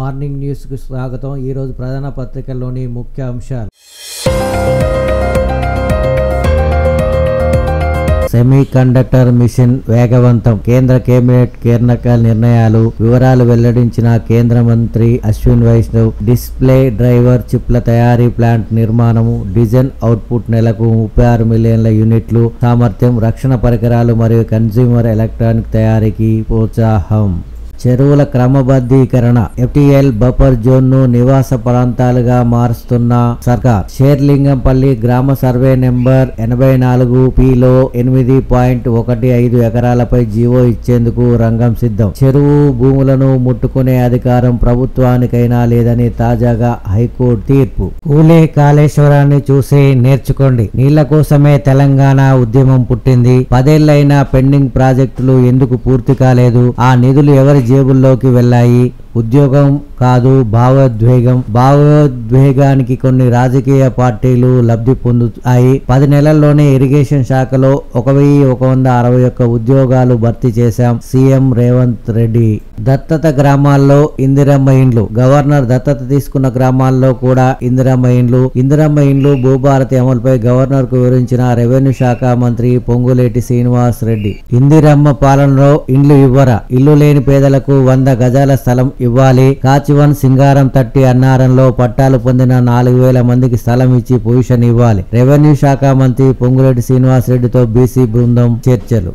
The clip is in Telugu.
మార్నింగ్ న్యూస్ కు స్వాగతం। ఈ రోజు ప్రధాన పత్రికల్లోని ముఖ్య అంశాలు। సెమీ కండక్టర్ మిషన్ వేగవంతం, కేంద్ర కేబినెట్ కీలక నిర్ణయాలు, వివరాలు వెల్లడించిన కేంద్ర మంత్రి అశ్విన్ వైష్ణవ్। డిస్ప్లే డ్రైవర్ చిప్ల తయారీ ప్లాంట్ నిర్మాణము, డిజైన్ అవుట్పుట్ నెలకు 36 మిలియన్ల యూనిట్లు సామర్థ్యం, రక్షణ పరికరాలు మరియు కన్స్యూమర్ ఎలక్ట్రానిక్ తయారీకి ప్రోత్సాహం। చెరువుల క్రమబద్ధీకరణ, FTL బఫర్ జోన్ ను నివాస ప్రాంతాలుగా మారుస్తున్న సర్కార్। షేర్లింగంపల్లి గ్రామ సర్వే నెంబర్ 84P లో 8.15 ఎకరాలపై జీవో ఇచ్చేందుకు రంగం సిద్ధం। చెరువు భూములను ముట్టుకునే అధికారం ప్రభుత్వానికైనా లేదని తాజాగా హైకోర్టు తీర్పు। కూలే కాళేశ్వరాన్ని చూసి నేర్చుకోండి, నీళ్ల కోసమే తెలంగాణ ఉద్యమం పుట్టింది, 10 ఏళ్లైనా పెండింగ్ ప్రాజెక్టులు ఎందుకు పూర్తి కాలేదు, ఆ నిధులు ఎవరి జేబుల్లోకి వెళ్ళాయి? ఉద్యోగం కాదు భావోద్వేగానికి కొన్ని రాజకీయ పార్టీలు లబ్ధి పొందుతాయి। 10 నెలల్లోనే ఇరిగేషన్ శాఖలో 1161 ఉద్యోగాలు భర్తీ చేశాం, సీఎం రేవంత్ రెడ్డి। దత్తత గ్రామాల్లో ఇందిరమ్మ ఇండ్లు, గవర్నర్ దత్తత తీసుకున్న గ్రామాల్లో కూడా ఇందిరమ్మ ఇండ్లు భూభారతి అమలుపై గవర్నర్ కు వివరించిన రెవెన్యూ శాఖ మంత్రి పొంగులేటి శ్రీనివాస్ రెడ్డి। ఇందిరమ్మ పాలనలో ఇండ్లు ఇవ్వరా? ఇల్లు లేని పేదలకు 100 గజాల స్థలం ఇవ్వాలి। కాచివన్ సింగారం తట్టి అన్నారంలో పట్టాలు పొందిన 4000 మందికి స్థలం ఇచ్చి పొజిషన్ ఇవ్వాలి। రెవెన్యూ శాఖ మంత్రి పొంగులేటి శ్రీనివాస్ రెడ్డితో బీసీ బృందం చర్చలు।